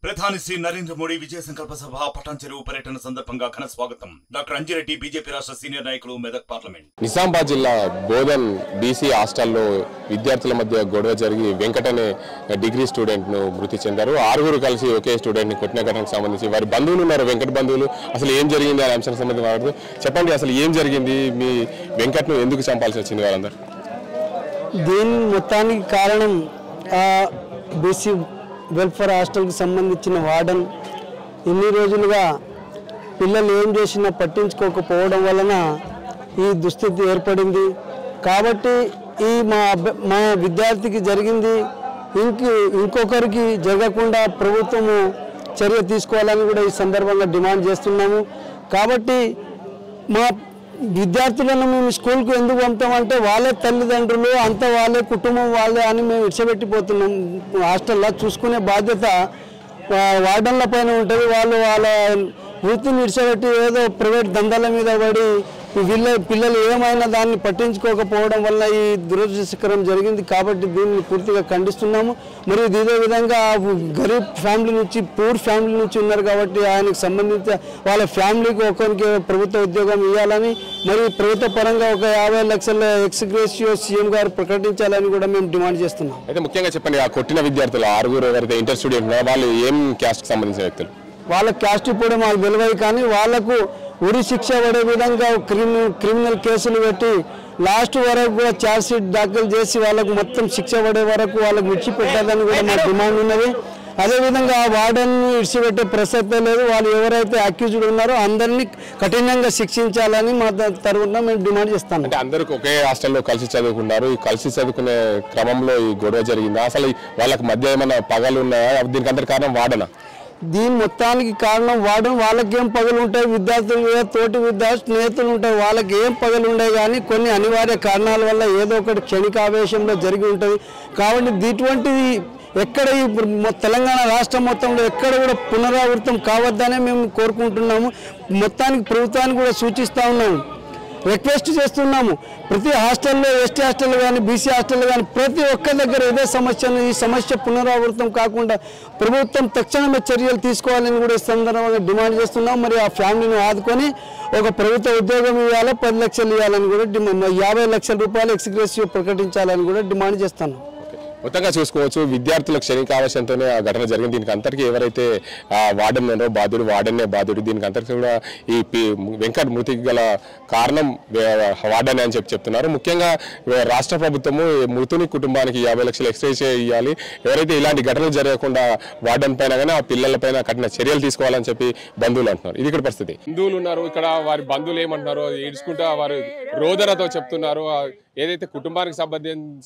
ప్రధాని శ్రీ నరేంద్ర మోడీ విజయ సంకల్ప సభ పటాన్ చెరువు పర్యటన సందర్భంగా ఘన స్వాగతం. డాక్టర్ అంజిరెడ్డి బీజేపీ రాష్ట్ర సీనియర్ నాయకులు, మెదక్ పార్లమెంట్. నిజామాబాద్ జిల్లా బోధన్ బీసీ హాస్టల్లో విద్యార్థుల మధ్య గొడవ జరిగి వెంకట్ అనే డిగ్రీ స్టూడెంట్ ను మృతి చెందారు. ఆరుగురు కలిసి ఒకే స్టూడెంట్ ని కొట్టిన ఘటనకు సంబంధించి వారి బంధువులు ఉన్నారు, వెంకట్ బంధువులు. అసలు ఏం జరిగింది అనే అంశానికి సంబంధించి మాట్లాడుతూ చెప్పండి, అసలు ఏం జరిగింది, మీ వెంకట్ ను ఎందుకు చంపాల్సి వచ్చింది వాళ్ళందరూ? దీని మొత్తానికి కారణం బీసీ వెల్ఫేర్ హాస్టల్కి సంబంధించిన వార్డన్ ఇన్ని రోజులుగా పిల్లలు ఏం చేసినా పట్టించుకోకపోవడం వలన ఈ దుస్థితి ఏర్పడింది. కాబట్టి ఈ మా విద్యార్థికి జరిగింది ఇంకొకరికి జరగకుండా ప్రభుత్వము చర్య తీసుకోవాలని కూడా ఈ సందర్భంగా డిమాండ్ చేస్తున్నాము. కాబట్టి మా విద్యార్థులను మేము స్కూల్కు ఎందుకు పంపుతామంటే వాళ్ళే తల్లిదండ్రులు, అంతా వాళ్ళే కుటుంబం వాళ్ళే అని మేము ఇడిచిపెట్టిపోతున్నాం. హాస్టల్లో చూసుకునే బాధ్యత వార్డన్ల పైన ఉంటుంది. వాళ్ళు వాళ్ళ వృత్తిని ఇడిచిపెట్టి ఏదో ప్రైవేట్ దందాల మీద పడి పిల్లలు ఏమైనా దాన్ని పట్టించుకోకపోవడం వల్ల ఈ దురదృష్టకరం జరిగింది. కాబట్టి దీన్ని పూర్తిగా ఖండిస్తున్నాము. మరియు ఇదే విధంగా గరీబ్ ఫ్యామిలీ నుంచి, పూర్ ఫ్యామిలీ నుంచి ఉన్నారు కాబట్టి ఆయనకు సంబంధించిన వాళ్ళ ఫ్యామిలీకి ఒకరికి ప్రభుత్వ ఉద్యోగం ఇవ్వాలని, మరియు ప్రభుత్వ పరంగా ఒక 50 లక్షల ఎక్స్గ్రేషియో సీఎం గారు ప్రకటించాలని కూడా మేము డిమాండ్ చేస్తున్నాం. అయితే ముఖ్యంగా చెప్పండి, ఆ కొట్టిన విద్యార్థులు ఆరుగురు ఎవరైతే ఇంటర్ స్టూడెంట్ ఉన్నారో వాళ్ళు ఏం క్యాస్ట్కి సంబంధించిన వ్యక్తులు? వాళ్ళ క్యాస్ట్ ఇప్పుడు మాకు తెలియదు, కానీ వాళ్లకు ఉరి శిక్ష పడే విధంగా క్రిమినల్ కేసులు పెట్టి లాస్ట్ వరకు కూడా ఛార్జ్ షీట్ దాఖలు చేసి వాళ్ళకు మొత్తం శిక్ష పడే వరకు వాళ్ళకు విడిచిపెట్టాలని కూడా మా డిమాండ్ ఉన్నది. అదేవిధంగా వార్డన్ విడిచిపెట్టే ప్రసక్తే లేదు. వాళ్ళు ఎవరైతే అక్యూజ్డ్ ఉన్నారో అందరినీ కఠినంగా శిక్షించాలని మా తరఫున మేము డిమాండ్ చేస్తాం. అంటే అందరూ ఒకే హాస్టల్లో కలిసి చదువుకున్నారు. ఈ కలిసి చదువుకునే క్రమంలో ఈ గొడవ జరిగిందా? అసలు వాళ్ళకి మధ్య ఏమైనా పగలు ఉన్నాయా? దీనికి అందరి కారణం వార్డనా? దీని మొత్తానికి కారణం వార్డన్. వాళ్ళకి ఏం పగలు ఉంటాయి, విద్యార్థులు తోటి స్నేహితులు ఉంటాయి, వాళ్ళకి ఏం పగలు ఉంటాయి. కానీ కొన్ని అనివార్య కారణాల వల్ల ఏదో ఒకటి క్షణికావేశంలో జరిగి ఉంటుంది. కాబట్టి ఇటువంటిది ఎక్కడ తెలంగాణ రాష్ట్రం మొత్తంలో ఎక్కడ కూడా పునరావృతం కావద్దనే మేము కోరుకుంటున్నాము. మొత్తానికి ప్రభుత్వానికి కూడా సూచిస్తూ ఉన్నాము, రిక్వెస్ట్ చేస్తున్నాము. ప్రతి హాస్టల్లో, ఎస్టీ హాస్టల్ కానీ, బీసీ హాస్టల్ కానీ ప్రతి ఒక్క దగ్గర ఇదే సమస్యను, ఈ సమస్య పునరావృతం కాకుండా ప్రభుత్వం తక్షణమే చర్యలు తీసుకోవాలని కూడా ఈ సందర్భంగా డిమాండ్ చేస్తున్నాం. మరి ఆ ఫ్యామిలీని ఆదుకొని ఒక ప్రభుత్వ ఉద్యోగం ఇవ్వాలి, 10 లక్షలు ఇవ్వాలని కూడా డిమాండ్, 50 లక్షల రూపాయలు ఎక్స్గ్రేషియో ప్రకటించాలని కూడా డిమాండ్ చేస్తున్నాం. మొత్తంగా చూసుకోవచ్చు, విద్యార్థుల క్షణికావేశంతోనే ఆ ఘటన జరిగింది. దీనికి అంతటికీ ఎవరైతే వార్డెన్ ఉన్నారో బాధ్యుడు, వార్డెన్నే బాధ్యుడు. దీనికి అంతటికీ కూడా ఈ వెంకట్ మృతికి గల కారణం వార్డెన్ అని చెప్తున్నారు. ముఖ్యంగా రాష్ట్ర ప్రభుత్వము మృతుని కుటుంబానికి 50 లక్షలు ఎక్స్గ్రేషియో ఇవ్వాలి. ఎవరైతే ఇలాంటి ఘటనలు జరగకుండా వార్డెన్ పైన కానీ ఆ పిల్లల పైన కఠిన చర్యలు తీసుకోవాలని చెప్పి బంధువులు అంటున్నారు. ఇది ఇక్కడ పరిస్థితి. బంధువులు ఉన్నారు ఇక్కడ, వారి బంధువులు ఏమంటున్నారు ఏడ్చుకుంటా వారు రోదనతో చెప్తున్నారు. ఏదైతే కుటుంబానికి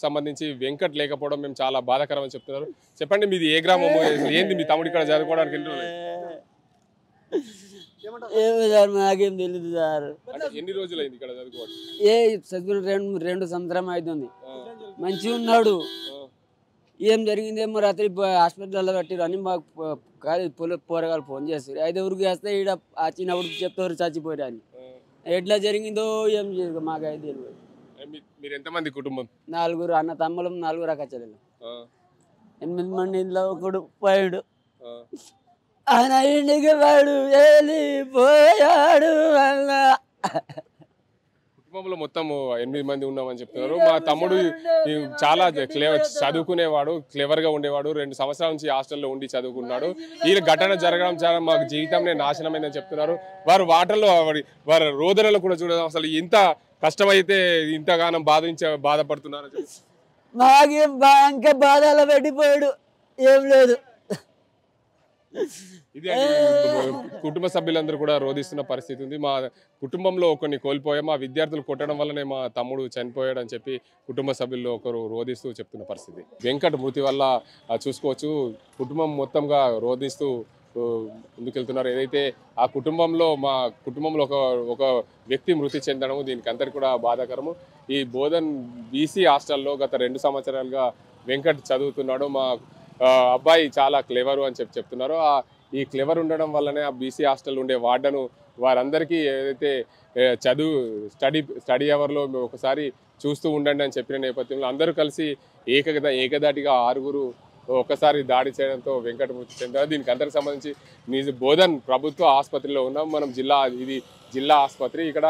సంబంధించి వెంకట్ లేకపోవడం మేము చాలా బాధాకరం అని చెప్తున్నారు. చెప్పండి, మీది ఏ గ్రామము, ఏంది మీ తమ్ముడు ఇక్కడ చదువుకోవడానికి నాకేం తెలియదు సార్. ఎన్ని రోజులు అయింది ఇక్కడ చదువుకోవడం? చదువుకుని 2 సంవత్సరం అవుతుంది. మంచిగా ఉన్నాడు. ఏం జరిగిందేమో రాత్రి హాస్పిటల్లో పెట్టారు అని మాకు పోరగాలు ఫోన్ చేస్తారు. 5 వేస్తే ఈడ వచ్చినప్పుడు చెప్తారు చచ్చిపోయారు అని. ఎట్లా జరిగిందో ఏం చేయదు మాకు అయితే తెలియదు. మీరు ఎంతమంది కుటుంబం? 4 అన్న తమ్ములం, 4 అక్కచెల్లెలు, 8 మంది. ఇంట్లో ఒకడు పోయాడు, ఆయన ఇంటికి వాడు వెళ్ళిపోయాడు. కుటుంబంలో మొత్తం 8 మంది ఉన్నామని చెప్తున్నారు. మా తమ్ముడు చాలా చదువుకునేవాడు, క్లెవర్గా ఉండేవాడు. 2 సంవత్సరాల నుంచి హాస్టల్లో ఉండి చదువుకున్నాడు. ఈ ఘటన జరగడం చాలా మాకు జీవితంలో నాశనమైందని చెప్తున్నారు. వారు వాటర్లో వారి రోదనలు కూడా చూడడం అసలు ఇంత కష్టమైతే ఇంతగానం బాధపడుతున్నారు. మాకేం ఇంకా బాధలో పెట్టిపోయాడు, ఏం లేదు. ఇది కుటుంబ సభ్యులందరూ కూడా రోధిస్తున్న పరిస్థితి ఉంది. మా కుటుంబంలో ఒకరిని కోల్పోయాం, మా విద్యార్థులు కొట్టడం వల్లనే మా తమ్ముడు చనిపోయాడు అని చెప్పి కుటుంబ సభ్యుల్లో ఒకరు రోధిస్తూ చెప్తున్న పరిస్థితి. వెంకట్ మృతి వల్ల చూసుకోవచ్చు, కుటుంబం మొత్తంగా రోధిస్తూ ముందుకెళ్తున్నారు. ఏదైతే ఆ కుటుంబంలో మా కుటుంబంలో ఒక వ్యక్తి మృతి చెందడము దీనికి అందరికి కూడా బాధాకరము. ఈ బోధన్ బీసీ హాస్టల్లో గత 2 సంవత్సరాలుగా వెంకట్ చదువుతున్నాడు. మా అబ్బాయి చాలా క్లెవరు అని చెప్తున్నారు. ఈ క్లెవర్ ఉండడం వల్లనే ఆ బీసీ హాస్టల్ ఉండే వార్డను వారందరికీ ఏదైతే స్టడీ అవర్లో ఒకసారి చూస్తూ ఉండండి అని చెప్పిన నేపథ్యంలో అందరూ కలిసి ఏకదాటిగా 6 ఒక్కసారి దాడి చేయడంతో వెంకట్ మృతి చెందారు. దీనికి అందరికి సంబంధించి బోధన్ ప్రభుత్వ ఆసుపత్రిలో ఉన్నాం మనం. ఇది జిల్లా ఆసుపత్రి. ఇక్కడ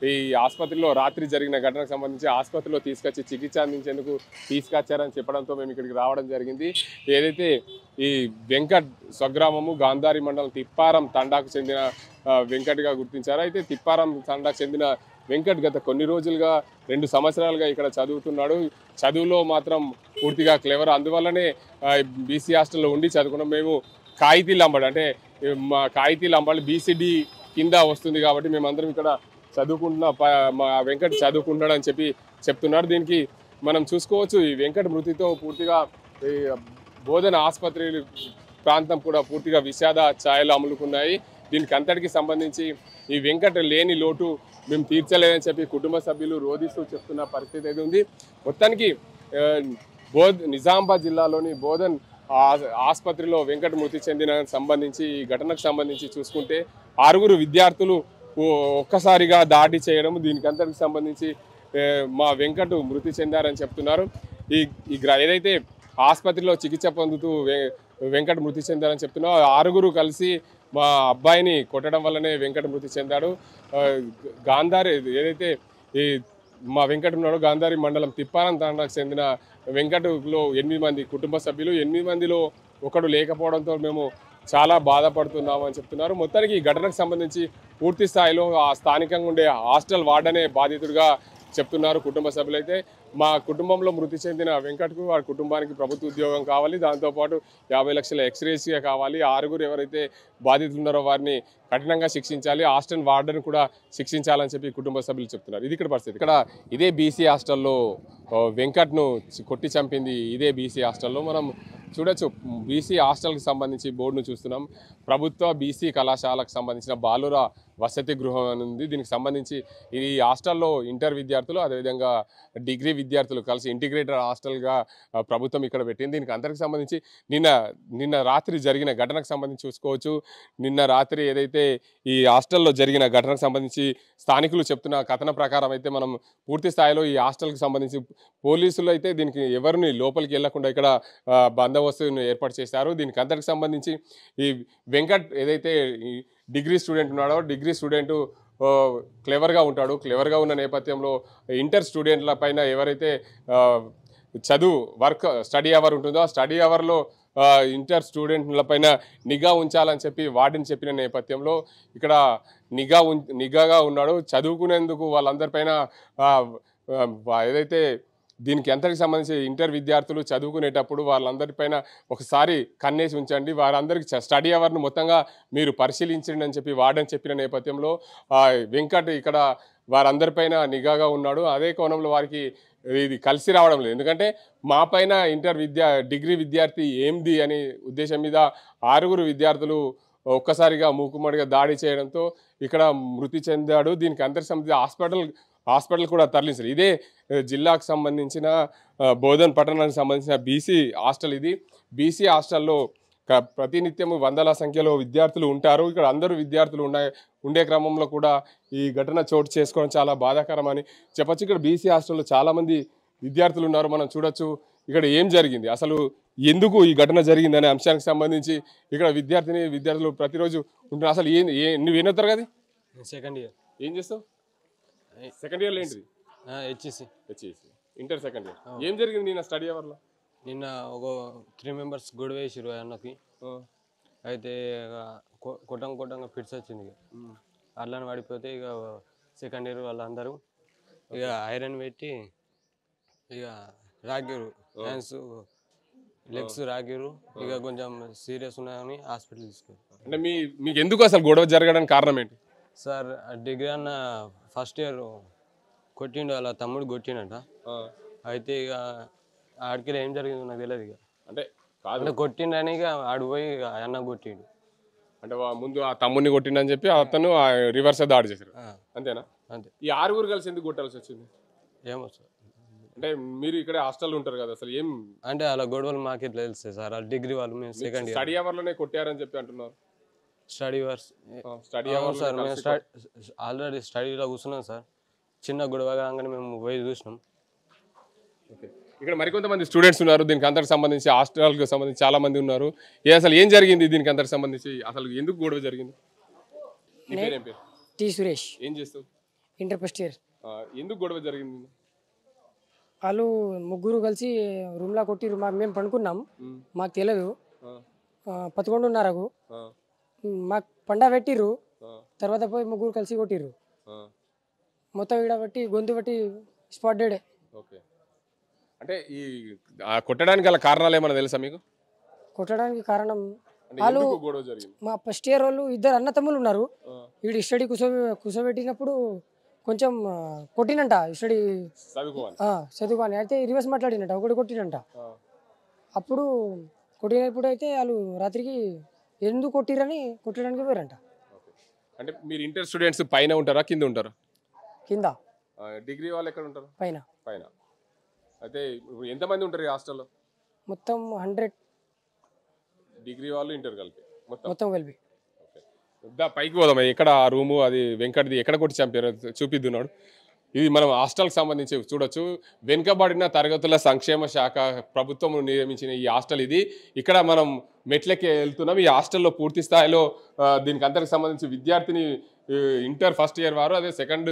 ఈ ఆసుపత్రిలో రాత్రి జరిగిన ఘటనకు సంబంధించి ఆసుపత్రిలో తీసుకొచ్చి చికిత్స అందించేందుకు తీసుకొచ్చారని చెప్పడంతో మేము ఇక్కడికి రావడం జరిగింది. ఏదైతే ఈ వెంకట్ స్వగ్రామము గాంధారి మండలం తిప్పారం తండాకు చెందిన వెంకట్గా గుర్తించారు. అయితే తిప్పారం తండాకు చెందిన వెంకట్ గత కొన్ని రోజులుగా 2 సంవత్సరాలుగా ఇక్కడ చదువుతున్నాడు. చదువులో మాత్రం పూర్తిగా క్లెవర్. అందువల్లనే బీసీ హాస్టల్లో ఉండి చదువుకున్నాం. మేము కాయితీ లంబాడు అంటే మా కాయితీ లంబాడు బీసీడీ కింద వస్తుంది కాబట్టి మేమందరం ఇక్కడ మా వెంకట్ చదువుకుంటున్నాడు అని చెప్తున్నారు. దీనికి మనం చూసుకోవచ్చు ఈ వెంకట్ మృతితో పూర్తిగా బోధన ఆసుపత్రి ప్రాంతం కూడా పూర్తిగా విషాద ఛాయలు అమలుకున్నాయి. దీనికి అంతటికి సంబంధించి ఈ వెంకట్ లేని లోటు మేము తీర్చలేదని చెప్పి కుటుంబ సభ్యులు రోధిస్తూ చెప్తున్న పరిస్థితి అయితే ఉంది. మొత్తానికి నిజామాబాద్ జిల్లాలోని బోధన్ ఆసుపత్రిలో వెంకట్ మృతి చెందిన సంబంధించి ఈ ఘటనకు సంబంధించి చూసుకుంటే 6 విద్యార్థులు ఒక్కసారిగా దాడి చేయడం, దీనికి అంతటికి సంబంధించి మా వెంకట్ మృతి చెందారని చెప్తున్నారు. ఏదైతే ఆసుపత్రిలో చికిత్స పొందుతూ వెంకట్ మృతి చెందారని చెప్తున్నారు. 6 కలిసి మా అబ్బాయిని కొట్టడం వల్లనే వెంకట్ మృతి చెందాడు. గాంధారి ఏదైతే మా వెంకట్ ఉన్నాడో గాంధారి మండలం తిప్పారం తండాకు చెందిన వెంకట్లో 8 మంది కుటుంబ సభ్యులు. 8 మందిలో ఒకడు లేకపోవడంతో మేము చాలా బాధపడుతున్నామని చెప్తున్నారు. మొత్తానికి ఈ ఘటనకు సంబంధించి పూర్తి స్థాయిలో ఆ స్థానికంగా ఉండే హాస్టల్ వార్డనే బాధితుడిగా చెప్తున్నారు కుటుంబ సభ్యులైతే. మా కుటుంబంలో మృతి చెందిన వెంకట్కు వారి కుటుంబానికి ప్రభుత్వ ఉద్యోగం కావాలి, దాంతోపాటు 50 లక్షల ఎక్స్‌గ్రేషియా కావాలి. 6 ఎవరైతే బాధితులు ఉన్నారో వారిని కఠినంగా శిక్షించాలి, హాస్టల్ వార్డెన్ కూడా శిక్షించాలని చెప్పి కుటుంబ సభ్యులు చెప్తున్నారు. ఇది ఇక్కడ పరిస్థితి. ఇక్కడ ఇదే బీసీ హాస్టల్లో వెంకట్ను కొట్టి చంపింది ఇదే బీసీ హాస్టల్లో. మనం చూడొచ్చు బీసీ హాస్టల్కి సంబంధించి బోర్డును చూస్తున్నాం. ప్రభుత్వ బీసీ కళాశాలకు సంబంధించిన బాలుర వసతి గృహం అని ఉంది. దీనికి సంబంధించి ఈ హాస్టల్లో ఇంటర్ విద్యార్థులు అదేవిధంగా డిగ్రీ విద్యార్థులు కలిసి ఇంటిగ్రేటెడ్ హాస్టల్గా ప్రభుత్వం ఇక్కడ పెట్టింది. దీనికి అందరికి సంబంధించి నిన్న రాత్రి జరిగిన ఘటనకు సంబంధించి చూసుకోవచ్చు. నిన్న రాత్రి ఏదైతే ఈ హాస్టల్లో జరిగిన ఘటనకు సంబంధించి స్థానికులు చెప్తున్న కథన ప్రకారం అయితే మనం పూర్తి స్థాయిలో ఈ హాస్టల్కి సంబంధించి పోలీసులు అయితే దీనికి ఎవరిని లోపలికి వెళ్లకుండా ఇక్కడ బందోబస్తును ఏర్పాటు చేశారు. దీనికి అందరికి సంబంధించి ఈ వెంకట్ ఏదైతే డిగ్రీ స్టూడెంట్ ఉన్నాడో డిగ్రీ స్టూడెంట్ క్లెవర్గా ఉంటాడు. క్లెవర్గా ఉన్న నేపథ్యంలో ఇంటర్ స్టూడెంట్ల పైన ఎవరైతే స్టడీ అవర్ ఉంటుందో ఆ స్టడీ అవర్లో ఇంటర్ స్టూడెంట్ల పైన నిఘా ఉంచాలని చెప్పి వార్డెన్ చెప్పిన నేపథ్యంలో ఇక్కడ నిఘాగా ఉన్నాడు. చదువుకునేందుకు వాళ్ళందరిపైన ఏదైతే దీనికి ఎంతకి సంబంధించి ఇంటర్ విద్యార్థులు చదువుకునేటప్పుడు వాళ్ళందరిపైన ఒకసారి కన్నేసి ఉంచండి, వారందరికీ స్టడీ అవర్ను మొత్తంగా మీరు పరిశీలించండి అని చెప్పి వార్డెన్ చెప్పిన నేపథ్యంలో వెంకట్ ఇక్కడ వారందరిపైన నిఘాగా ఉన్నాడు. అదే కోణంలో వారికి ఇది కలిసి రావడం లేదు. ఎందుకంటే మా పైన డిగ్రీ విద్యార్థి ఏంది అనే ఉద్దేశం మీద 6 విద్యార్థులు ఒక్కసారిగా మూకుమ్మడిగా దాడి చేయడంతో ఇక్కడ మృతి చెందాడు. దీనికి అందరికి సంబంధించి హాస్పిటల్ కూడా తరలించారు. ఇదే జిల్లాకు సంబంధించిన బోధన్ పట్టణానికి సంబంధించిన బీసీ హాస్టల్. ఇది బీసీ హాస్టల్లో ప్రతినిత్యము వందల సంఖ్యలో విద్యార్థులు ఉంటారు. ఇక్కడ అందరూ విద్యార్థులు ఉండే క్రమంలో కూడా ఈ ఘటన చోటు చేసుకోవడం చాలా బాధాకరమని చెప్పచ్చు. ఇక్కడ బీసీ హాస్టల్లో చాలామంది విద్యార్థులు ఉన్నారు. మనం చూడొచ్చు ఇక్కడ ఏం జరిగింది, అసలు ఎందుకు ఈ ఘటన జరిగింది అనే అంశానికి సంబంధించి ఇక్కడ విద్యార్థులు ప్రతిరోజు ఉంటున్నారు. అసలు నువ్వు ఎన్నో తరగతి? Second year. ఏం చేస్తావు? సెకండ్ ఇయర్లో ఏంటిది? హెచ్ఈసి. Inter second year. ఏం జరిగింది నిన్న స్టడీ అవర్లో? నిన్న ఒక 3 మెంబర్స్ గొడవ వేసారు అన్నకి. అయితే కొట్టంగా ఫిట్స్ వచ్చింది. ఇక అట్లని పడిపోతే ఇక సెకండ్ ఇయర్ వాళ్ళందరూ ఇక ఐరన్ పెట్టి ఇక రాగిరు, హ్యాండ్స్ లెగ్స్ రాగిరు. ఇక కొంచెం సీరియస్ ఉన్నాయని హాస్పిటల్ తీసుకెళ్ళి. అంటే మీకు ఎందుకు అసలు గొడవ జరగడానికి కారణం ఏంటి? సార్ డిగ్రీ అన్న ఫస్ట్ ఇయర్ కొట్టిండు, అలా తమ్ముడు కొట్టిండట. అయితే ఇక ఆడికి ఏం జరిగింది నాకు తెలియదు. ఇక అంటే కొట్టిండని ఇక ఆడు పోయి అన్న కొట్టిండు. అంటే ముందు ఆ తమ్ముడిని కొట్టిండని చెప్పి అతను రివర్స్ దాడి చేశారు, అంతేనా? అంతే. ఈ 6 కలిసి ఎందుకు కొట్టాల్సి వచ్చింది? ఏమో సార్, అంటే మీరు ఇక్కడ హాస్టల్లో ఉంటారు కదా, అసలు ఏం అంటే అలా గొడవలు మాకు ఎట్లా తెలుస్తాయి సార్? వాళ్ళ డిగ్రీ వాళ్ళు మేము సెకండ్ ఇయర్ స్టడీ అవర్లోనే కొట్టారని చెప్పి అంటున్నారు. స్టడీ అవర్స్ సార్, మేము ఆల్రెడీ స్టడీలో కూర్చున్నాం సార్. చిన్న గొడవ కాగానే మేము పోయి చూసినాం. ఓకే, ఇక్కడ మరికొంతమంది స్టూడెంట్స్ ఉన్నారు, దీనికి అందరికి సంబంధించి హాస్టల్కి సంబంధించి చాలా మంది ఉన్నారు. అసలు ఏం జరిగింది దీనికి అందరికి సంబంధించి, అసలు ఎందుకు గొడవ జరిగింది? నీ పేరు ఏం పేరు? టి సురేష్, ఏం చేస్తావు? Inter first year. ఎందుకు గొడవ జరిగింది? వాళ్ళు ముగ్గురు కలిసి రూమ్లో కొట్టిరు. మేము పండుకున్నాం, మాకు తెలియదు. 11:30కు మాకు పండా పెట్టిర్రు. తర్వాత పోయి ముగ్గురు కలిసి కొట్టిర్రు. మొత్తం ఈడ బట్టి గొంతు బట్టి స్పాట్ డెడే. ఓకే, అంటే ఈ కొట్టడానికి గల కారణాలు ఏమైనా తెలుసా మీకు? కొట్టడానికి కారణం వాళ్ళు గొడవ జరిగింది. మా ఫస్ట్ ఇయర్ వాళ్ళు ఇద్దరు అన్న తమ్ముళ్ళు ఉన్నారు. వీడు స్టడీ కూర్చోబెట్టినప్పుడు కొంచెం కొట్టినంట. స్టడీ చదువుకోని అయితే రివర్స్ మాట్లాడినట్ట, ఒకటి కొట్టినంట. అప్పుడు కొట్టినప్పుడు అయితే వాళ్ళు రాత్రికి ఎందుకు కొట్టిరని కొట్టడానికి పోయారంట. అంటే మీరు ఇంటర్ స్టూడెంట్స్ పైన ఉంటారా కింద ఉంటారా? కింద. డిగ్రీ వాళ్ళు ఎక్కడ ఉంటారు? పైన. పైన. అయితే ఎంతమంది ఉంటారు ఈ హాస్టల్లో? మొత్తం 100. డిగ్రీ వాళ్ళు ఇంటర్ కలిపి మొత్తం కలిపి. పైకి పోదాం. ఎక్కడ ఆ రూము, అది వెంకటది ఎక్కడ కొట్టి చంపారు చూపిద్దున్నాడు. ఇది మనం హాస్టల్కి సంబంధించి చూడొచ్చు. వెనుకబడిన తరగతుల సంక్షేమ శాఖ ప్రభుత్వం నియమించిన ఈ హాస్టల్ ఇది. ఇక్కడ మనం మెట్లకి వెళ్తున్నాం. ఈ హాస్టల్లో పూర్తి స్థాయిలో దీనికి అందరికి సంబంధించి విద్యార్థిని ఇంటర్ ఫస్ట్ ఇయర్ వారు, అదే సెకండ్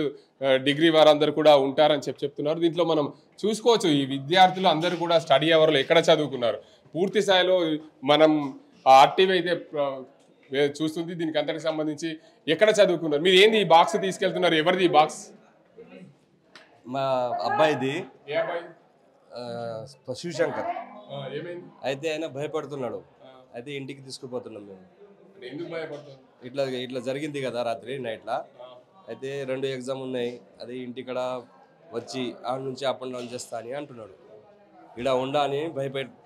డిగ్రీ వారు అందరు కూడా ఉంటారని చెప్తున్నారు. దీంట్లో మనం చూసుకోవచ్చు ఈ విద్యార్థులు అందరూ కూడా స్టడీ అవర్లో ఎక్కడ చదువుకున్నారు. పూర్తి స్థాయిలో మనం ఆర్టీవీ అయితే చూస్తుంది. దీనికి అంతటికి సంబంధించి ఎక్కడ చదువుకున్నారు, మీరు ఏంది ఈ బాక్స్ తీసుకెళ్తున్నారు, ఎవరిది ఈ బాక్స్? మా అబ్బాయిది. ఏ అబ్బాయి? శివశంకర్. ఏమైంది? అయితే ఆయన భయపడుతున్నాడు. అయితే ఇంటికి తీసుకుపోతున్నాం మేము. ఎందుకు భయపడుతున్నారు? ఇట్లా జరిగింది కదా రాత్రి నైట్లా. అయితే 2 ఎగ్జామ్ ఉన్నాయి. అది ఇంటికడ వచ్చి ఆడ నుంచి అప్ అండ్ డౌన్ చేస్తా అని అంటున్నాడు. ఇక్కడ ఉండా అని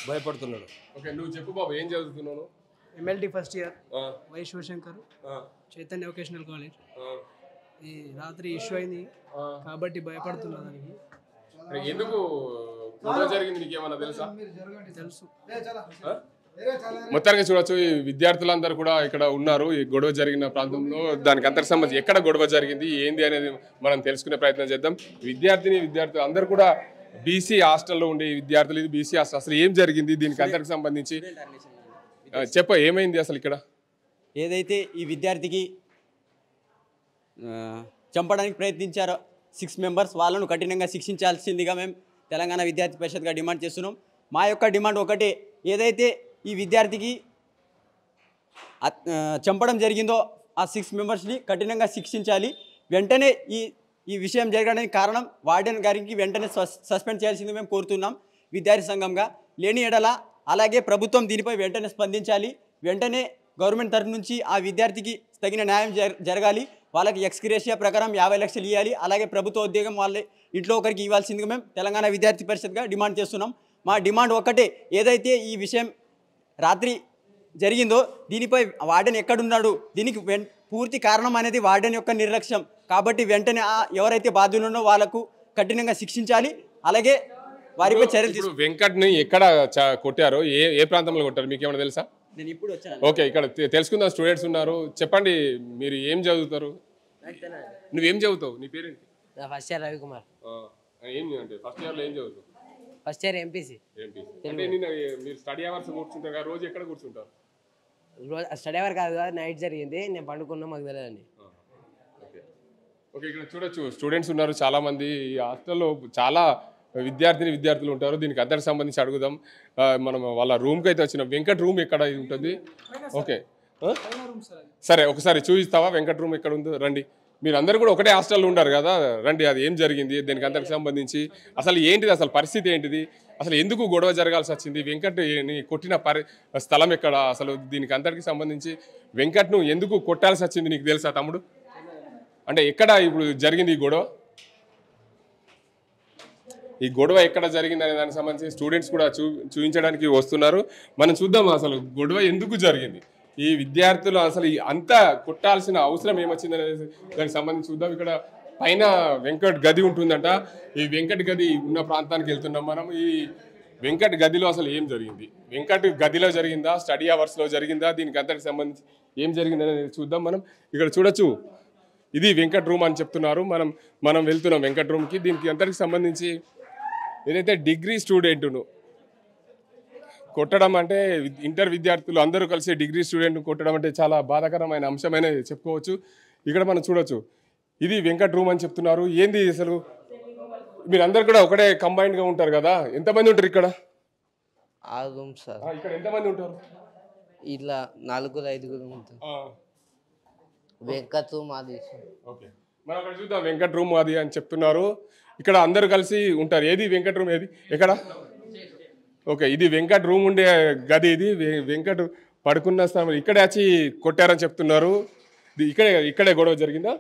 భయపడుతున్నాడు. ఓకే, నువ్వు చెప్పు బాబు, ఏం చదువుతున్నావు? MLT first year, Y Shivashankar, Chaitanya vocational college. ఈ రాత్రి ఇష్యూ అయింది కాబట్టి భయపడుతున్నా. దానికి ఎందుకు గొడవ జరిగింది నీకేమన్నా తెలుసా? తెలుసు. మొత్తానికి చూడొచ్చు ఈ విద్యార్థులందరూ కూడా ఇక్కడ ఉన్నారు. ఈ గొడవ జరిగిన ప్రాంతంలో దానికి అంతకు సంబంధించి ఎక్కడ గొడవ జరిగింది ఏంది అనేది మనం తెలుసుకునే ప్రయత్నం చేద్దాం. విద్యార్థులు అందరూ కూడా బీసీ హాస్టల్లో ఉండే విద్యార్థులు. ఇది బీసీ హాస్టల్. అసలు ఏం జరిగింది దీనికి అంతకు సంబంధించి చెప్ప, ఏమైంది అసలు ఇక్కడ? ఏదైతే ఈ విద్యార్థికి చంపడానికి ప్రయత్నించారో 6 మెంబర్స్, వాళ్ళను కఠినంగా శిక్షించాల్సిందిగా మేము తెలంగాణ విద్యార్థి పరిషత్గా డిమాండ్ చేస్తున్నాం. మా యొక్క డిమాండ్ ఒకటే, ఏదైతే ఈ విద్యార్థికి చంపడం జరిగిందో ఆ 6 మెంబర్స్ని కఠినంగా శిక్షించాలి. వెంటనే ఈ విషయం జరగడానికి కారణం వార్డెన్ గారికి వెంటనే సస్పెండ్ చేయాల్సింది మేము కోరుతున్నాం విద్యార్థి సంఘంగా. లేని ఎడల అలాగే ప్రభుత్వం దీనిపై వెంటనే స్పందించాలి. వెంటనే గవర్నమెంట్ తరఫు నుంచి ఆ విద్యార్థికి తగిన న్యాయం జరగాలి. వాళ్ళకి ఎక్స్గ్రేషియా ప్రకారం 50 లక్షలు ఇవ్వాలి. అలాగే ప్రభుత్వ ఉద్యోగం వాళ్ళ ఇంట్లో ఒకరికి ఇవ్వాల్సిందిగా మేము తెలంగాణ విద్యార్థి పరిషత్గా డిమాండ్ చేస్తున్నాం. మా డిమాండ్ ఒకటే, ఏదైతే ఈ విషయం రాత్రి జరిగిందో దీనిపై వార్డెన్ ఎక్కడున్నాడు, దీనికి పూర్తి కారణం అనేది వార్డెన్ యొక్క నిర్లక్ష్యం. కాబట్టి వెంటనే ఎవరైతే బాధ్యులున్నో వాళ్ళకు కఠినంగా శిక్షించాలి. అలాగే వారిపై చర్యలు తీసుకుంటారు. వెంకట్ని ఎక్కడ కొట్టారో, ఏ ప్రాంతంలో కొట్టారు మీకు ఏమైనా తెలుసా? నేను ఇప్పుడు వచ్చాను. ఓకే, ఇక్కడ తెలుసుకుందాం. స్టూడెంట్స్ ఉన్నారు, చెప్పండి మీరు ఏం చదువుతారు? నువ్వేం చదువుతావు? నీ పేరేంటి? First year Ravikumar. ఏం అంటే ఫస్ట్ ఇయర్లో ఏం చదువుతావు? First year MPC. అంటే మీరు స్టడీ అవర్స్ కూర్చుంటారు కదా, రోజు ఎక్కడ కూర్చుంటారు? స్టడీ అవర్ కాదు, నైట్ జరిగింది, నేను పండుకున్నా, మాకు తెలియదండి. ఓకే, ఇక్కడ చూడొచ్చు స్టూడెంట్స్ ఉన్నారు చాలా మంది. ఈ హాస్టల్లో చాలా విద్యార్థులు ఉంటారు. దీనికి అందరికి సంబంధించి అడుగుదాం. మనం వాళ్ళ రూమ్కి అయితే వచ్చిన వెంకట్ రూమ్ ఎక్కడ ఉంటుంది? ఓకే సరే, ఒకసారి చూపిస్తావా వెంకట్ రూమ్ ఎక్కడ ఉందో? రండి, మీరు అందరు కూడా ఒకటే హాస్టల్లో ఉంటారు కదా, రండి. అది ఏం జరిగింది దీనికి అందరికి సంబంధించి, అసలు ఏంటిది, అసలు పరిస్థితి ఏంటిది, అసలు ఎందుకు గొడవ జరగాల్సి వచ్చింది, వెంకట్ కొట్టిన స్థలం ఎక్కడ, అసలు దీనికి అందరికి సంబంధించి వెంకట్ను ఎందుకు కొట్టాల్సి వచ్చింది నీకు తెలుసా తమ్ముడు? అంటే ఎక్కడ ఇప్పుడు జరిగింది ఈ గొడవ ఎక్కడ జరిగింది అనే దానికి సంబంధించి స్టూడెంట్స్ కూడా చూపించడానికి వస్తున్నారు. మనం చూద్దాం అసలు గొడవ ఎందుకు జరిగింది, ఈ విద్యార్థులు అసలు అంతా కొట్టాల్సిన అవసరం ఏమొచ్చింది అనేది దానికి సంబంధించి చూద్దాం. ఇక్కడ పైన వెంకట్ గది ఉంటుందంట. ఈ వెంకట్ గది ఉన్న ప్రాంతానికి వెళ్తున్నాం మనం. ఈ వెంకట్ గదిలో అసలు ఏం జరిగింది, వెంకట్ గదిలో జరిగిందా, స్టడీ అవర్స్లో జరిగిందా, దీనికి అంతటికి సంబంధించి ఏం జరిగింది అనేది చూద్దాం మనం. ఇక్కడ చూడొచ్చు, ఇది వెంకట్ రూమ్ అని చెప్తున్నారు. మనం వెళ్తున్నాం వెంకట్ రూమ్కి. దీనికి అంతటికి సంబంధించి ఏదైతే డిగ్రీ స్టూడెంట్ను కొట్టడం అంటే ఇంటర్ విద్యార్థులు అందరూ కలిసి డిగ్రీ స్టూడెంట్ను కొట్టడం అంటే చాలా బాధాకరమైన అంశమైన చెప్పుకోవచ్చు. ఇక్కడ మనం చూడొచ్చు, ఇది వెంకట్ రూమ్ అని చెప్తున్నారు. ఏంది అసలు? మీరు అందరు కూడా ఒకటే కంబైన్డ్గా ఉంటారు కదా, ఎంతమంది ఉంటారు ఇక్కడ? 6 రూమ్స్ సార్. ఇక్కడ ఎంతమంది ఉంటారు? ఇట్లా 4-5 ఉంటారు. వెంకట్ రూమ్ అది. ఓకే, మనం అక్కడ చూద్దాం. వెంకట్ రూమ్ అది అని చెప్తున్నారు. ఇక్కడ అందరు కలిసి ఉంటారు. ఏది వెంకట్ రూమ్? ఏది ఎక్కడ? ఓకే, ఇది వెంకట్ రూమ్ ఉండే గది. ఇది వెంకట్ పడుకున్న స్థలం. ఇక్కడే వచ్చి కొట్టారని చెప్తున్నారు. ఇక్కడే గొడవ జరిగిందా?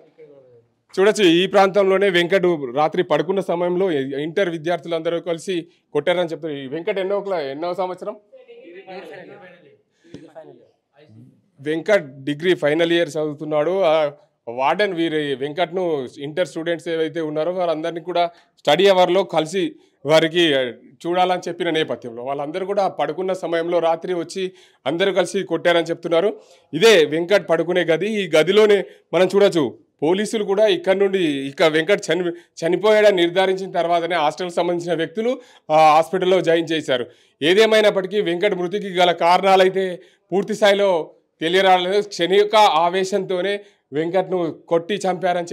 చూడొచ్చు, ఈ ప్రాంతంలోనే వెంకట్ రాత్రి పడుకున్న సమయంలో ఇంటర్ విద్యార్థులందరూ కలిసి కొట్టారని చెప్తారు. ఈ వెంకట్ ఎన్నో సంవత్సరం? వెంకట్ డిగ్రీ ఫైనల్ ఇయర్ చదువుతున్నాడు. వార్డెన్ వెంకట్ను ఇంటర్ స్టూడెంట్స్ ఏవైతే ఉన్నారో వారందరినీ కూడా స్టడీ అవర్లో కలిసి వారికి చూడాలని చెప్పిన నేపథ్యంలో వాళ్ళందరూ కూడా పడుకున్న సమయంలో రాత్రి వచ్చి అందరూ కలిసి కొట్టారని చెప్తున్నారు. ఇదే వెంకట్ పడుకునే గది. ఈ గదిలోనే మనం చూడొచ్చు, పోలీసులు కూడా ఇక్కడ నుండి వెంకట్ చనిపోయాడని నిర్ధారించిన తర్వాతనే హాస్టల్కి సంబంధించిన వ్యక్తులు హాస్పిటల్లో జాయిన్ చేశారు. ఏదేమైనప్పటికీ వెంకట్ మృతికి గల కారణాలైతే పూర్తి స్థాయిలో తెలియరాలేదు. క్షణిక ఆవేశంతోనే వెంకట్ను కొట్టి చంపారని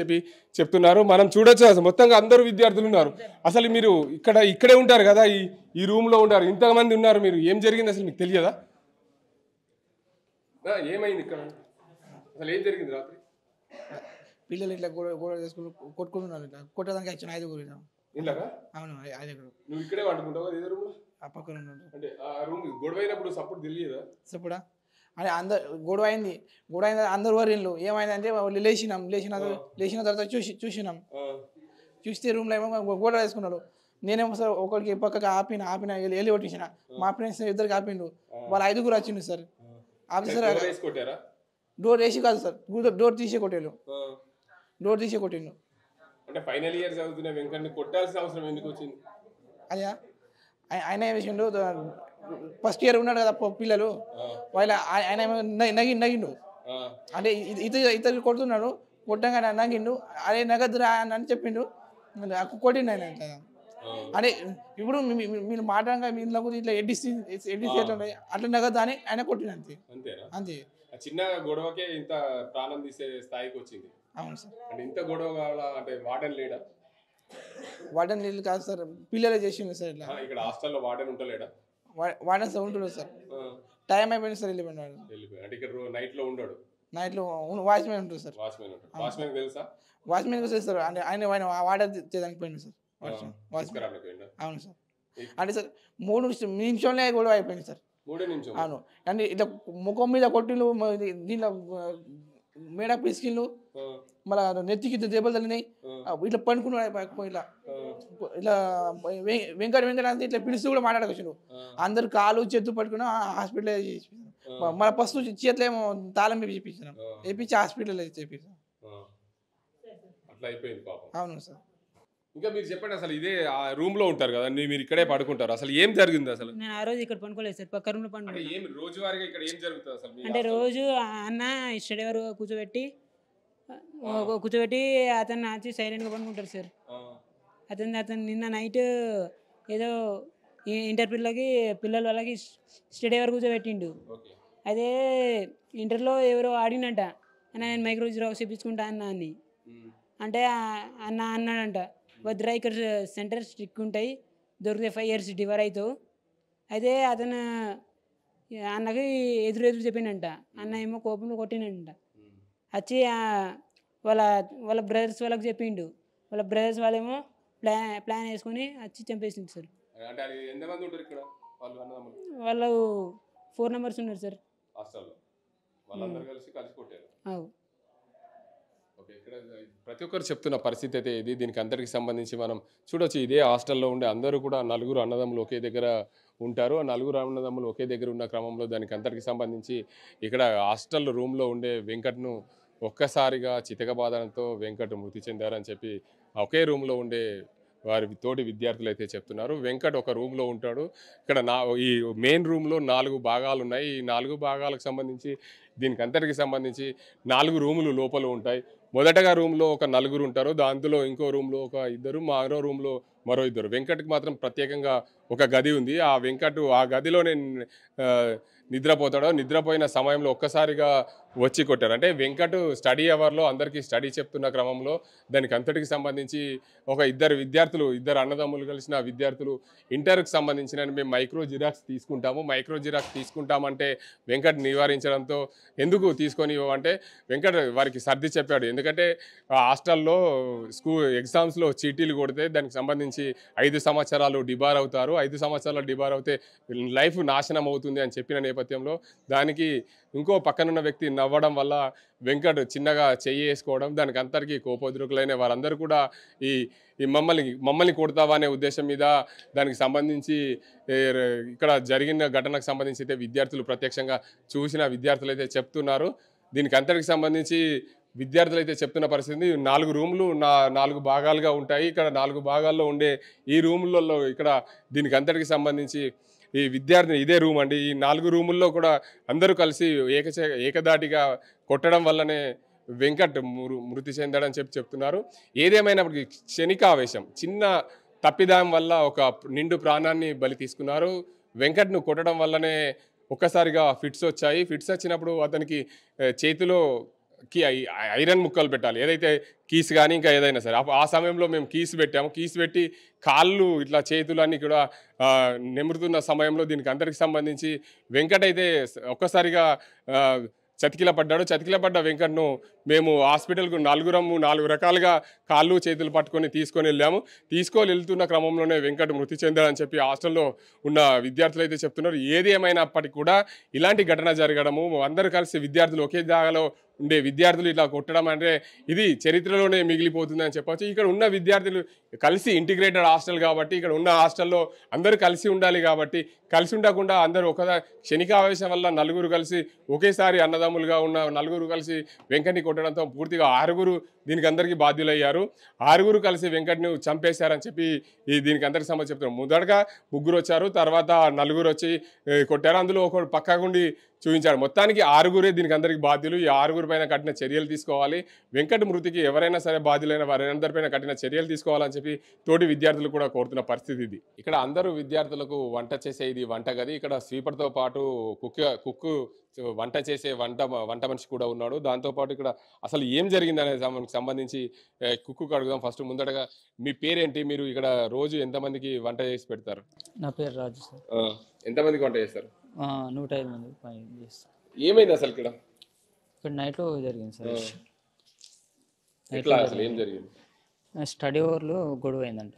చెప్తున్నారు. మనం చూడొచ్చు, అసలు మొత్తంగా అందరూ విద్యార్థులు ఉన్నారు. అసలు మీరు ఇక్కడే ఉంటారు కదా, ఈ రూమ్లో ఉంటారు, ఇంతమంది ఉన్నారు. మీరు ఏం జరిగింది అసలు మీకు తెలియదా? ఏమైంది ఇక్కడ? అసలు ఏం జరిగింది రాత్రి? పిల్లలు ఇట్లా గోడ చేసుకుని కొట్టుకుంటున్నారు. ఇట్లా కొట్టడానికి వచ్చిన 5 ఇలాగా? అవును, 5 నువ్వు ఇక్కడే వండుకుంటావు కదా, రూమ్? ఆ పక్కన ఉన్నాడు. అంటే ఆ రూమ్ గొడవ అయినప్పుడు సపోర్ట్ తెలియదా? సపోర్టా అంటే గొడవ అయింది. అందరు వరిళ్ళు ఏమైందంటే లేచిన తర్వాత చూసినాం. చూస్తే రూమ్లో ఏమో గోడ వేసుకున్నాడు. నేనేమో సార్ ఒకరికి పక్కకి ఆపిన వెళ్ళి కొట్టించిన. మా ఫ్రెండ్స్ ఇద్దరికి ఆపిండు. వాళ్ళు 5 వచ్చిండు సార్. ఆఫీసర్ డోర్ వేసి కాదు సార్, డోర్ తీసి కొట్టాడు. అంటే ఫైనల్ ఇయర్ చదువుతున్న వెంకట్ని కొట్టాల్సిన అవసరం ఎందుకు వచ్చింది? అదే ఆయన ఏం చేసిండు, ఫస్ట్ ఇయర్ ఉన్నాడు కదా పిల్లలు, వాళ్ళ ఆయన నగిండు. అంటే ఇతరు కొడుతున్నాడు. కొట్టంగా నగిండు. అదే నగదురా అని చెప్పిండు. కొట్టిండు ఆయన. అంటే ఇప్పుడు మీరు మాట్లాడగా మీ ఇంట్లో ఇట్లా ఎడ్డిసి అట్లా నగదు అని ఆయన కొట్టిండు. అంతే. చిన్న గొడవకే ఇంత ప్రాణం తీసే స్థాయికి వచ్చింది. అవును సార్. అంటే ఇంత గొడవ కావాలా? అంటే వార్డెన్ లేడా? వార్డెన్ నీళ్ళు కాదు సార్, పిల్లలే చేసిండు సార్. ఇట్లా ఇక్కడ హాస్టల్లో వార్డెన్ ఉంటలేడా? వార్డెన్ సార్ ఉంటున్నాడు సార్. టైం అయిపోయింది సార్, వెళ్ళిపోయినాడు. అంటే ఇక్కడ నైట్లో ఉండడు? నైట్లో వాచ్మెన్ ఉంటుంది సార్. వాచ్మెన్ తెలుసా? వాచ్మెన్ తెలుసు సార్. అంటే ఆయన వార్డెన్ చేయడానికి పోయింది సార్. అవును సార్. అంటే సార్ 3 నిమిషంలో గొడవ అయిపోయింది సార్. 3 నిమిషం? అవును. అంటే ఇట్లా ముఖం మీద కొట్టిళ్ళు, దీంట్లో మేడ పిసికిళ్ళు, మళ్ళీ నెత్తికి దెబ్బలు తగిలినాయి. ఇట్లా పండుకున్నాడు. ఇలా వెంకట అంటే ఇట్లా పిలుస్తూ కూడా మాట్లాడకొచ్చాడు. అందరు కాలు చేతులు పట్టుకుని హాస్పిటల్ మన ఫస్ట్ చేతిలో ఏమో తాళం వేపించాను. వేపించి హాస్పిటల్ చేపించాను. అవును సార్. ఇంకా మీరు చెప్పండి, అసలు ఇదే ఆ రూమ్ లో ఉంటారు కదా, మీరు ఇక్కడే పడుకుంటారు. అసలు ఏం జరిగింది అసలు? నేను ఆ రోజు ఇక్కడ పనుకోలేదు సార్, పక్క రూమ్ లో పనుకున్నాను. ఏం రోజువారీగా ఇక్కడ ఏం జరుగుతుంది అసలు? అంటే రోజు అన్న స్టడీ వరకు కూర్చోబెట్టి అతను వచ్చి సైలెంట్గా పనుకుంటారు సార్. అతను నిన్న నైట్ ఏదో ఇంటర్ పిల్లల వాళ్ళకి స్టడీ వరకు కూర్చోబెట్టిండు. అదే ఇంటర్లో ఎవరో ఆడినంట, అన్న నేను మైక్రో జిరాక్స్ చేయించుకుంటా అన్న అని అంటే అన్నాడంట, వద్దురా ఇక్కడ సెంటర్ స్ట్రిక్ ఉంటాయి, దొరికితే 5 years డివర్ అవుతావు. అయితే అతను అన్నకి ఎదురు చెప్పిండంట. అన్న ఏమో కోపంలో కొట్టినంట. వచ్చి వాళ్ళ బ్రదర్స్ వాళ్ళకి చెప్పిండు. వాళ్ళ బ్రదర్స్ వాళ్ళేమో ప్లాన్ వేసుకొని వచ్చి చంపేసింది సార్. వాళ్ళు 4 members ఉన్నారు సార్. ప్రతి ఒక్కరు చెప్తున్న పరిస్థితి అయితే ఇది. దీనికి అందరికి సంబంధించి మనం చూడొచ్చు, ఇదే హాస్టల్లో ఉండే అందరూ కూడా 4 అన్నదమ్ములు ఒకే దగ్గర ఉంటారు. ఆ 4 అన్నదమ్ములు ఒకే దగ్గర ఉన్న క్రమంలో దానికి అందరికి సంబంధించి ఇక్కడ హాస్టల్ రూమ్లో ఉండే వెంకట్ను ఒక్కసారిగా చితకబాదడంతో వెంకట్ మృతి చెందారని చెప్పి ఒకే రూమ్లో ఉండే వారి తోటి విద్యార్థులు అయితే చెప్తున్నారు. వెంకట్ ఒక రూమ్లో ఉంటాడు. ఇక్కడ ఈ మెయిన్ రూమ్లో 4 భాగాలు ఉన్నాయి. ఈ 4 భాగాలకు సంబంధించి దీనికి అంతటికి సంబంధించి 4 రూములు లోపల ఉంటాయి. మొదటగా రూమ్లో ఒక 4 ఉంటారు. దాంట్లో ఇంకో రూమ్లో ఒక 2, మరో రూమ్లో మరో ఇద్దరు. వెంకట్కి మాత్రం ప్రత్యేకంగా ఒక గది ఉంది. ఆ వెంకట్ ఆ గదిలోనే నిద్రపోతాడో, నిద్రపోయిన సమయంలో ఒక్కసారిగా వచ్చి కొట్టారు. అంటే వెంకట్ స్టడీ అవర్లో అందరికీ స్టడీ చెప్తున్న క్రమంలో దానికి అంతటికి సంబంధించి ఇద్దరు అన్నదమ్ములు కలిసిన విద్యార్థులు ఇంటర్కి సంబంధించిన మేము మైక్రో జిరాక్స్ తీసుకుంటామంటే వెంకట్ నివారించడంతో ఎందుకు తీసుకొని అంటే వెంకట్ వారికి సర్ది చెప్పాడు. ఎందుకంటే హాస్టల్లో ఎగ్జామ్స్లో చీటీలు కొడితే దానికి సంబంధించి 5 సంవత్సరాలు డిబార్ అవుతారు. 5 సంవత్సరాలు డిబార్ అవుతే లైఫ్ నాశనం అవుతుంది అని చెప్పిన నేపథ్యంలో దానికి ఇంకో పక్కనున్న వ్యక్తి నవ్వడం వల్ల వెంకట్ చిన్నగా చెయ్యి వేసుకోవడం, దానికి అందరికీ కోపోద్రుకులైన వారందరూ కూడా ఈ మమ్మల్ని కొడతావా అనే ఉద్దేశం మీద దానికి సంబంధించి ఇక్కడ జరిగిన ఘటనకు సంబంధించి అయితే విద్యార్థులు ప్రత్యక్షంగా చూసిన విద్యార్థులు అయితే చెప్తున్నారు. దీనికి అంతటికి సంబంధించి విద్యార్థులు అయితే చెప్తున్న పరిస్థితి 4 రూములు 4 భాగాలుగా ఉంటాయి. ఇక్కడ 4 భాగాల్లో ఉండే ఈ రూములలో ఇక్కడ దీనికి అంతటికి సంబంధించి ఈ విద్యార్థిని ఇదే రూమ్ అండి. ఈ 4 రూముల్లో కూడా అందరూ కలిసి ఏకదాటిగా కొట్టడం వల్లనే వెంకట్ మృతి చెందాడని చెప్తున్నారు. ఏదేమైనప్పటికీ క్షణికావేశం, చిన్న తప్పిదాం వల్ల ఒక నిండు ప్రాణాన్ని బలి తీసుకున్నారు. వెంకట్ను కొట్టడం వల్లనే ఒక్కసారిగా ఫిట్స్ వచ్చాయి. ఫిట్స్ వచ్చినప్పుడు అతనికి చేతిలో ఐరన్ ముక్కలు పెట్టాలి, ఏదైతే కీస్ కానీ ఇంకా ఏదైనా సరే. ఆ సమయంలో మేము కీస్ పెట్టాము. కీస్ పెట్టి కాళ్ళు ఇట్లా చేతులన్నీ కూడా నెమురుతున్న సమయంలో దీనికి అందరికి సంబంధించి వెంకట్ అయితే ఒక్కసారిగా చతికిల పడ్డ వెంకట్ను మేము హాస్పిటల్కు 4 రకాలుగా కాళ్ళు చేతులు పట్టుకొని తీసుకొని వెళ్తున్న క్రమంలోనే వెంకట్ మృతి చెందాడని చెప్పి హాస్టల్లో ఉన్న విద్యార్థులు అయితే చెప్తున్నారు. ఏది ఏమైనప్పటికీ కూడా ఇలాంటి ఘటన జరగడము, అందరూ కలిసి విద్యార్థులు ఒకే జాగాలో ఉండే విద్యార్థులు ఇట్లా కొట్టడం అంటే ఇది చరిత్రలోనే మిగిలిపోతుందని చెప్పవచ్చు. ఇక్కడ ఉన్న విద్యార్థులు కలిసి ఇంటిగ్రేటెడ్ హాస్టల్ కాబట్టి ఇక్కడ ఉన్న హాస్టల్లో అందరూ కలిసి ఉండాలి కాబట్టి కలిసి ఉండకుండా అందరూ క్షణికావేశం వల్ల 4 కలిసి ఒకేసారి అన్నదమ్ములుగా ఉన్న 4 కలిసి వెంకట్ని కొట్టడంతో పూర్తిగా 6 దీనికి అందరికీ బాధ్యులయ్యారు. 6 కలిసి వెంకట్ని చంపేశారని చెప్పి దీనికి అందరికి సంబంధించి చెప్తున్నారు. మొదటగా 3 వచ్చారు, తర్వాత 4 వచ్చి కొట్టారు. అందులో ఒకడు పక్కగుండి చూపించాడు. మొత్తానికి 6 దీనికి అందరికి బాధ్యులు. ఈ 6 పైన కఠిన చర్యలు తీసుకోవాలి. వెంకట్ మృతికి ఎవరైనా సరే బాధ్యులైన వారందరిపైన కఠిన చర్యలు తీసుకోవాలని చెప్పి తోటి విద్యార్థులు కూడా కోరుతున్న పరిస్థితి ఇది. ఇక్కడ అందరూ విద్యార్థులకు వంట చేసే ఇది వంటగది. ఇక్కడ స్వీపర్తో పాటు కుక్ వంట చేసే వంట మనిషి కూడా ఉన్నాడు. దాంతోపాటు ఇక్కడ అసలు ఏం జరిగింది అనే సంబంధించి కుక్కు అడుగుదాం. ఫస్ట్ ముందటగా మీ పేరేంటి, మీరు ఇక్కడ రోజు ఎంతమందికి వంట చేసి పెడతారు? నా పేరు రాజు సార్. ఎంతమందికి వంట చేస్తారు? 105 మంది పని చేస్తారు. ఏమైంది అసలు ఇక్కడ నైట్లో జరిగింది సార్. ఎట్లా అసలు ఏం జరిగింది? స్టడీ అవర్లో గొడవ అయిందంట.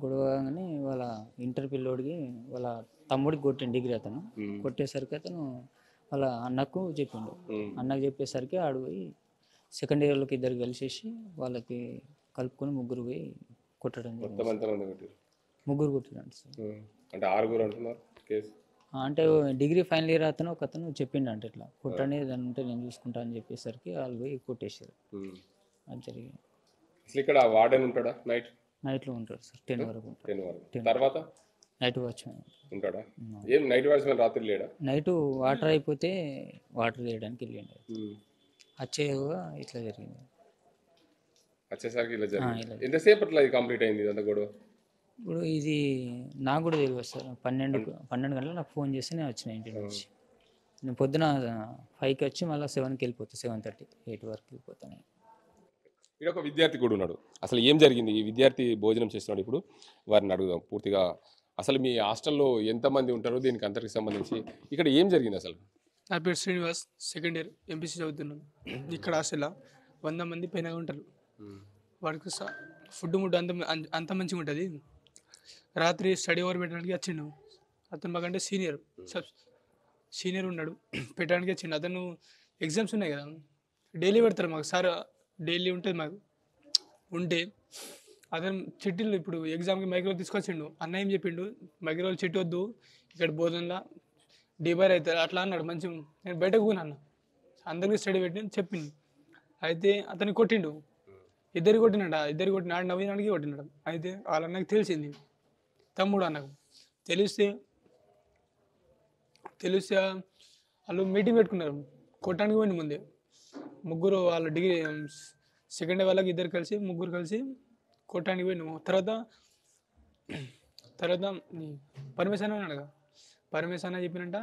గొడవ కానీ వాళ్ళ ఇంటర్ పిల్లోడికి వాళ్ళ తమ్ముడికి కొట్టిండు, డిగ్రీ అతను. కొట్టేసరికి అతను వాళ్ళ అన్నకు చెప్పిండు. అన్నకు చెప్పేసరికి ఆడు పోయి సెకండ్ ఇయర్లోకి 2 కలిసేసి వాళ్ళకి కలుపుకొని 3 పోయి కొట్టడం జరిగింది. 3 కొట్టిరంట సార్. అంటే 6 అంటున్నారు కేసు. అంటే డిగ్రీ ఫైనల్ ఇయర్ అతను చెప్పిండు అంటే ఇట్లా కొట్టండి దాని ఉంటే నేను చూసుకుంటా అని చెప్పేసరికి వాళ్ళు పోయి కొట్టేసారు. అది జరిగింది. అసలు ఇక్కడ వార్డెన్ ఉంటాడా? నైట్లో ఉంటాడు సార్. 10 వరకు ఉంటాడు. తర్వాత నైట్ వాచ్మెన్ ఉంటాడా? ఏం నైట్ వాచ్మెన్ రాత్రి లేడా? నైట్ వాటర్ అయిపోతే వాటర్ వేయడానికి వెళ్ళిండు. వచ్చేగా ఇట్లా జరిగింది. వచ్చేసరికి ఇలా జరిగింది. ఎంతసేపు అట్లా కంప్లీట్ అయింది ఇదంతా గొడవ? ఇప్పుడు ఇది నాకు కూడా తెలియదు సార్. 12 గంటలకు నాకు ఫోన్ చేసి నేను వచ్చిన ఇంటి నుంచి. నేను పొద్దున 5కి వచ్చి మళ్ళీ 7కి వెళ్ళిపోతాను. 7:30 8 వరకు వెళ్ళిపోతాను. ఇక్కడ ఒక విద్యార్థి కూడా ఉన్నాడు. అసలు ఏం జరిగింది? ఈ విద్యార్థి భోజనం చేస్తున్నాడు. ఇప్పుడు వారిని అడుగుదాం పూర్తిగా. అసలు మీ హాస్టల్లో ఎంతమంది ఉంటారో దీనికి అందరికి సంబంధించి ఇక్కడ ఏం జరిగింది అసలు? నా పేరు శ్రీనివాస్, సెకండ్ ఇయర్ ఎంపీసీ చదువుతున్నాను. ఇక్కడ హాస్టల్లో 100 మంది పైన ఉంటారు. వాడికి ఫుడ్ అంత మంచిగా ఉంటుంది. రాత్రి స్టడీ అవర్ పెట్టడానికి వచ్చిండు. అతను మాకంటే సీనియర్ ఉన్నాడు. పెట్టడానికి వచ్చిండు. అతను ఎగ్జామ్స్ ఉన్నాయి కదా, డైలీ పెడతారు మాకు సార్. డైలీ ఉంటుంది మాకు. ఉంటే అతను చిట్టీలు ఇప్పుడు ఎగ్జామ్కి మైక్రోలు తీసుకొచ్చిండు. అన్న ఏం చెప్పిండు, మైక్రోలు చిట్టి వద్దు, ఇక్కడ బోధనలా డిబార్ అవుతారు అట్లా అన్నాడు. మంచిగా నేను బయటకు పోయినా, అందరికీ స్టడీ పెట్టి చెప్పింది. అయితే అతన్ని కొట్టిండు. ఇద్దరు కొట్టినాడు. ఆడు నవ్వినాడికి కొట్టినాడు. అయితే వాళ్ళ అన్నకి తెలిసింది, తమ్ముడు అన్నకు తెలిస్తే వాళ్ళు మీటింగ్ పెట్టుకున్నారు. కొట్టడానికి పోయింది ముందే. 3 వాళ్ళ డిగ్రీ సెకండ్ ఇయర్ వాళ్ళకి 2 కలిసి 3 కలిసి కొట్టడానికి పోయినాము. తర్వాత తర్వాత పరమేశ్వర ఉన్నాడు కదా, పరమేశ్వర చెప్పినట్ట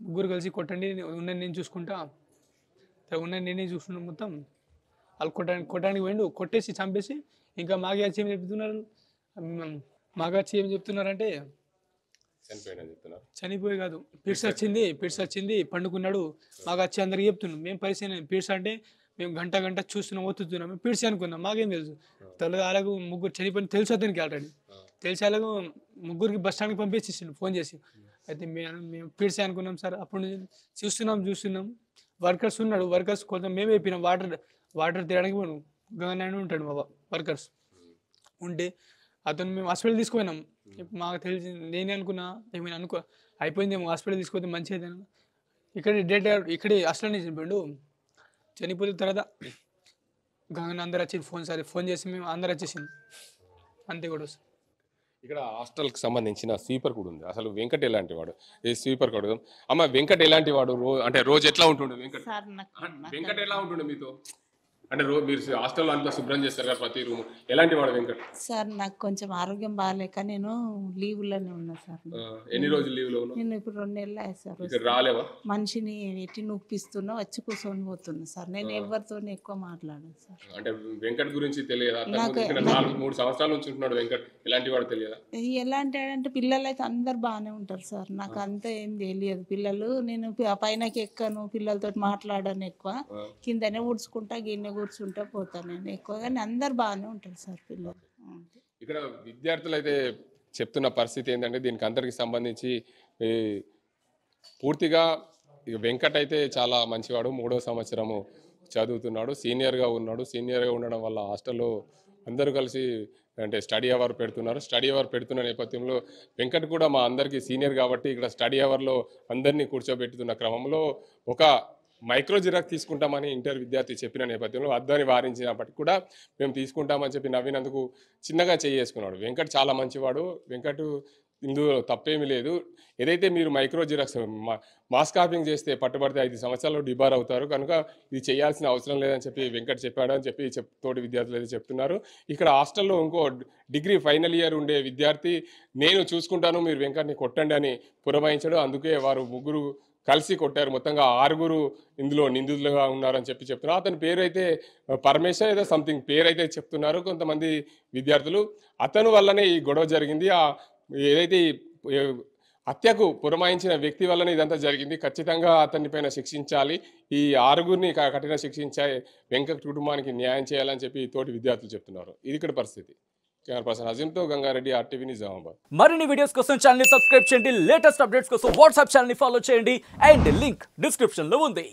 ముగ్గురు కలిసి కొట్టండి, ఉన్నది నేను చూసుకుంటా, ఉన్నది నేనే చూసుకున్నా మొత్తం. వాళ్ళు కొట్టడానికి పోయిండు, కొట్టేసి చంపేసి ఇంకా మాకు వచ్చి ఏం చెప్తున్నారు, మాకు వచ్చి ఏం చెప్తున్నారంటే చనిపోయి కాదు, పిడ్స్ వచ్చింది పండుకున్నాడు, మాకు వచ్చి అందరికి చెప్తున్నాం. మేము పరిస్థితి పిడ్స్ అంటే మేము గంట చూస్తున్నాం, ఒత్తుతున్నాం, మేము పిడ్స్ అనుకున్నాం, మాకేం తెలుసు. వాళ్ళకు ముగ్గురు చనిపోయిన తెలుసు అతనికి ఆల్రెడీ తెలిసి వాళ్ళకు ముగ్గురికి బస్ స్టాండ్కి పంపించేసిండు ఫోన్ చేసి. అయితే మేము పిడ్స్ అనుకున్నాం సార్. అప్పుడు చూస్తున్నాం వర్కర్స్ ఉన్నాడు, వర్కర్స్ కొంచెం మేమే అయిపోయినాం, వాటర్ తీయడానికి గంగానాయుడు ఉంటాడు మా వర్కర్స్ ఉంటే అతను మేము హాస్పిటల్ తీసుకుపోయినాం. మాకు తెలిసి నేనే అనుకున్నా ఏమైనా అయిపోయిందేమో, హాస్పిటల్ తీసుకుపోతే మంచిది. ఇక్కడే హాస్పిటల్ చనిపోయిండు. చనిపోయిన తర్వాత గంగన అందరు వచ్చి ఫోన్ చేసి మేము అందరు వచ్చేసింది అంతే కూడా. ఇక్కడ హాస్టల్కి సంబంధించిన స్వీపర్ కూడా ఉంది. అసలు వెంకట్ ఎలాంటి వాడు? ఈ స్వీపర్ కూడా అమ్మ, వెంకట్ ఎలాంటి వాడు? అంటే రోజు ఎట్లా ఉంటుండే వెంకట్ ఎలా ఉంటుండే మీతో? అంటే మీరు హాస్టల్లో అంతా శుభ్రం చేస్తారు కదా ప్రతి రూమ్, ఎలాంటి వాడు వెంకట్? సార్ నాకు కొంచెం ఆరోగ్యం బాగాలేక నేను లీవ్లోనే ఉన్నా సార్. ఎన్ని రోజులు లీవ్లో ఉన్నా? నేను ఇప్పుడు 2 నెలలు అయ్యాయి సార్. రాలేవా? మనిషిని ఎట్టి నొప్పిస్తున్నా, వచ్చి కూర్చొని పోతున్నా సార్. నేను ఎవరితో ఎక్కువ మాట్లాడాను సార్. అంటే వెంకట్ గురించి తెలియదా? 4-3 సంవత్సరాల నుంచి ఉంటున్నాడు వెంకట్, ఎలాంటి వాడు తెలియదా? ఎలాంటి అంటే పిల్లలు అయితే అందరు బాగానే ఉంటారు సార్. నాకు అంతా ఏం తెలియదు. పిల్లలు నేను పైనకి ఎక్కను, పిల్లలతో మాట్లాడాను ఎక్కువ, కిందనే ఊడ్చుకుంటా గిన్నె కూర్చుంటా పోతాను నేను ఎక్కువ. కానీ అందరు బాగానే ఉంటారు సార్ పిల్లలు. ఇక్కడ విద్యార్థులు అయితే చెప్తున్న పరిస్థితి ఏంటంటే దీనికి అందరికి సంబంధించి పూర్తిగా వెంకట్ అయితే చాలా మంచివాడు, 3వ సంవత్సరము చదువుతున్నాడు, సీనియర్గా ఉన్నాడు. సీనియర్గా ఉండడం వల్ల హాస్టల్లో అందరూ కలిసి అంటే స్టడీ అవర్ పెడుతున్నారు. స్టడీ అవర్ పెడుతున్న నేపథ్యంలో వెంకట్ కూడా మా అందరికీ సీనియర్ కాబట్టి ఇక్కడ స్టడీ అవర్లో అందరినీ కూర్చోబెట్టుతున్న క్రమంలో ఒక మైక్రో జిరాక్స్ తీసుకుంటామని ఇంటర్ విద్యార్థి చెప్పిన నేపథ్యంలో అద్దని వారించినప్పటికీ కూడా మేము తీసుకుంటామని చెప్పి నవ్వినందుకు చిన్నగా చేసుకున్నాడు. వెంకట్ చాలా మంచివాడు. వెంకట్ ఇందులో తప్పేమీ లేదు. ఏదైతే మీరు మైక్రో జిరాక్స్ మాస్ కాపింగ్ చేస్తే పట్టుబడితే 5 సంవత్సరాలు డిబార్ అవుతారు, కనుక ఇది చేయాల్సిన అవసరం లేదని చెప్పి వెంకట్ చెప్పాడు అని చెప్పి తోటి విద్యార్థులు అయితే చెప్తున్నారు. ఇక్కడ హాస్టల్లో ఇంకో డిగ్రీ ఫైనల్ ఇయర్ ఉండే విద్యార్థి నేను చూసుకుంటాను, మీరు వెంకట్ని కొట్టండి అని పురమాయించాడు. అందుకే వారు ముగ్గురు కలిసి కొట్టారు. మొత్తంగా 6 ఇందులో నిందితులుగా ఉన్నారని చెప్పి చెప్తున్నారు. అతని పేరు అయితే పరమేశ్వర్ ఏదో సంథింగ్ పేరు అయితే చెప్తున్నారు కొంతమంది విద్యార్థులు. అతను వల్లనే ఈ గొడవ జరిగింది. ఏదైతే హత్యకు పురమాయించిన వ్యక్తి వల్లనే ఇదంతా జరిగింది. ఖచ్చితంగా అతని పైన శిక్షించాలి, ఈ 6 కఠిన శిక్షించే వెంకట్ కుటుంబానికి న్యాయం చేయాలని చెప్పి తోటి విద్యార్థులు చెప్తున్నారు. ఇది ఇక్కడ పరిస్థితి. కెమెరా అజీంతో గంగారెడ్డి, RTV నిజామాబాద్. మరిన్ని వీడియోస్ కోసం ఛానల్ ని సబ్స్క్రైబ్ చేయండి, లేటెస్ట్ అప్డేట్స్ కోసం వాట్సాప్ ఛానల్ ని ఫాలో చేయండి అండ్ లింక్ డిస్క్రిప్షన్ లో ఉంది.